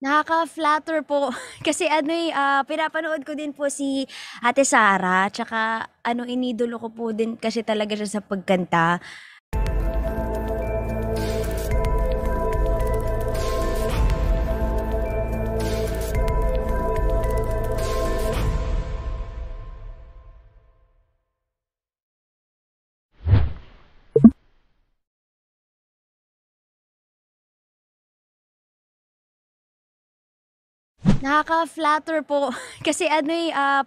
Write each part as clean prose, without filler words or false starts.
Nakaka-flatter po kasi ano, pinapanood ko din po si Ate Sara, tsaka ano, inidolo ko po din kasi talaga siya sa pagkanta. Nakaka-flatter po kasi ano,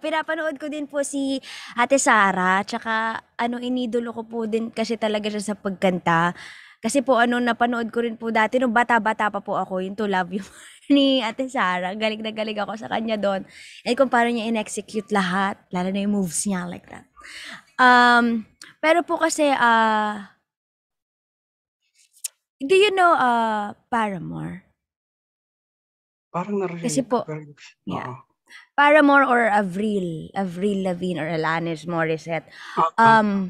pinapanood ko din po si Ate Sara, tsaka ano, inidolo ko po din kasi talaga siya sa pagkanta. Kasi po ano, napanood ko rin po dati nung bata-bata pa po ako, yung To Love You ni Ate Sara. Galing na galing ako sa kanya doon. And kung paano niya in-execute lahat, lalo na yung moves niya like that. Pero po kasi, do you know Paramore? Parang Kasi narinig ko po, pero yeah. oo. Paramore or Avril Lavigne or Alanis Morissette. Oo.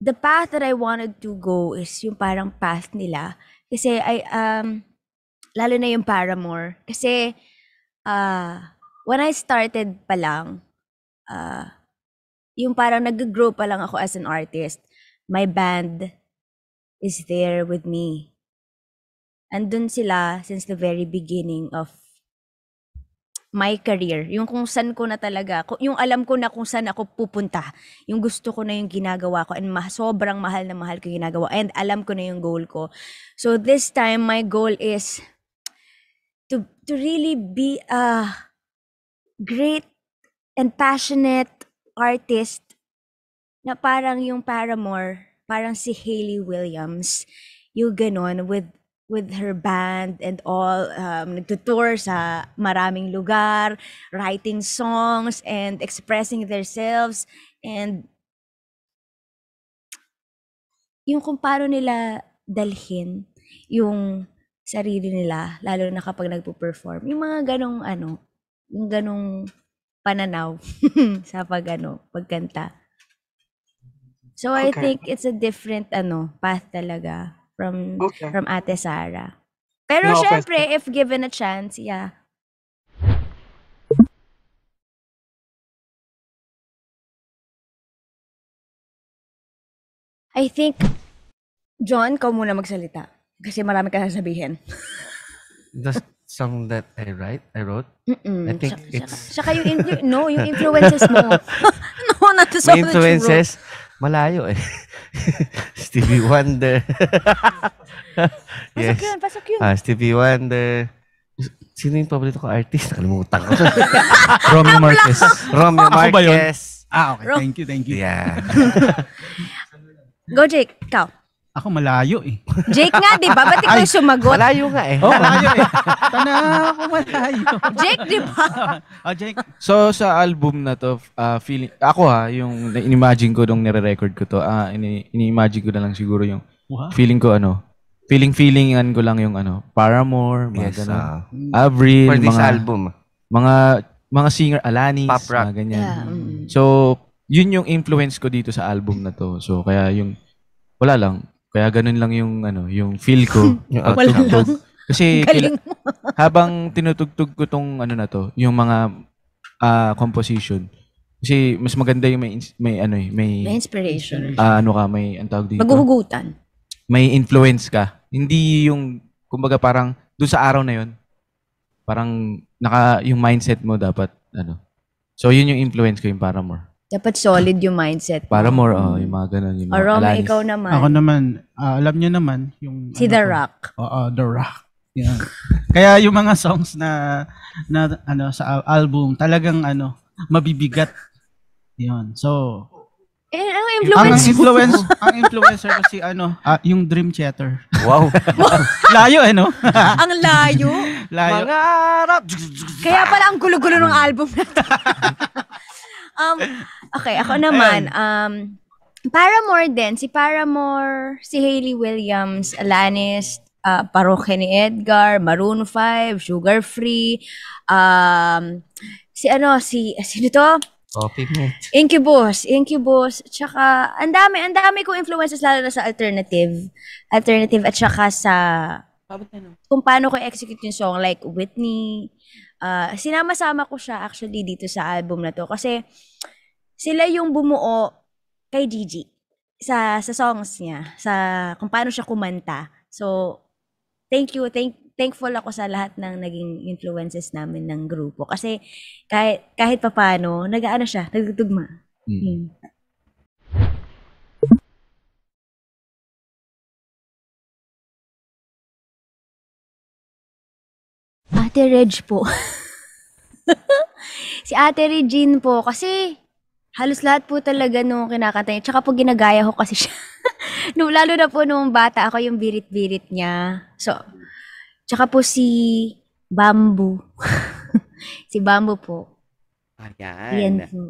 The path that I wanted to go is yung parang path nila. Kasi lalo na yung Paramore. Kasi when I started pa lang, yung parang nag-grow pa lang ako as an artist, my band is there with me. Andun sila since the very beginning of my career, yung kung saan ko na talaga, yung alam ko na kung saan ako pupunta, yung gusto ko na yung ginagawa ko, and sobrang mahal na mahal ko yung ginagawa, and alam ko na yung goal ko. So this time, my goal is to really be a great and passionate artist na parang yung Paramore, parang si Hayley Williams, yung ganon, with her band and all, nagtutour sa maraming lugar, writing songs and expressing themselves, and yung kung paano nila dalhin yung sarili nila, lalo na kapag nagpo-perform. Yung mga ganong ano, yung ganong pananaw sa pagkanta. So I Okay. think it's a different path talaga from Okay. Ate Sara. Pero No offense. syempre, if given a chance, yeah. I think, John, ikaw muna magsalita. Kasi marami ka sasabihin. The song that I wrote, I think it's... Saka yung influences mo. No, not the song May influences, malayo eh. Stevie Wonder. Yes. Pasok yun. Stevie Wonder. Sino yung paborito ko artist? Nakalimutan ko. Romeo Marquez. Romeo Marquez. Okay. Thank you. Yeah. Go, Jake. Ikaw. Ako malayo eh. Jake nga, di ba? Ba't ikaw sumagot? Malayo nga eh. Malayo eh. Ako malayo. Jake, di ba? Jake. So sa album na to, feeling ako yung in-imagine ko nung nire-record ko to, ini-imagine ko na lang siguro yung feeling ko feelingan ko lang yung Paramore, mga ganun. Avril, for this album. Mga singer, Alanis, pop rock. mga ganyan. Yeah. So, yun yung influence ko dito sa album na to. So, kaya wala lang. Kaya ganun lang yung feel ko. Yung tugtog. Kasi habang tinutugtog ko tong na to, yung mga composition. Kasi mas maganda yung may inspiration. May ang tawag dito. Maghuhugutan. May influence ka. Hindi yung kumbaga parang doon sa araw na yun, parang yung mindset mo dapat So yun yung influence ko, yung Paramore. Dapat solid yung mindset mo. Paramore, yung mga ganun. Yung mga Roma, Alanis. ikaw naman. Ako naman, alam niyo naman yung si The Rock. The Rock. Yeah. Kaya yung mga songs na sa album talagang mabibigat. Yun. So ang influence ang influencer kasi yung Dream Theater. Wow. Layo no? Ang layo. Mangarap. Kaya pala ang gulo-gulo ng album na to. Okay, ako naman, Paramore din. Si Paramore, si Hayley Williams, Alanis, Parokya ni Edgar, Maroon 5, Sugar Free, sino to? Incubus, tsaka ang dami kong influences lalo na sa alternative at saka sa kung paano ko execute yung song, like Whitney. Sinama-sama ko siya actually dito sa album na to kasi sila yung bumuo kay Gigi sa songs niya, sa kung paano siya kumanta. So, thankful ako sa lahat ng naging influences namin ng grupo kasi kahit papaano, nag-aano siya, nagtutugma. Yun. Ate Reg po. Si Ate Regine po, kasi halos lahat po talaga nung kinakanta niya. Tsaka po ginagaya ko kasi siya. Lalo na po nung bata ako yung birit-birit niya. So, tsaka po si Bamboo. Si Bamboo po. Ayan. Yan po.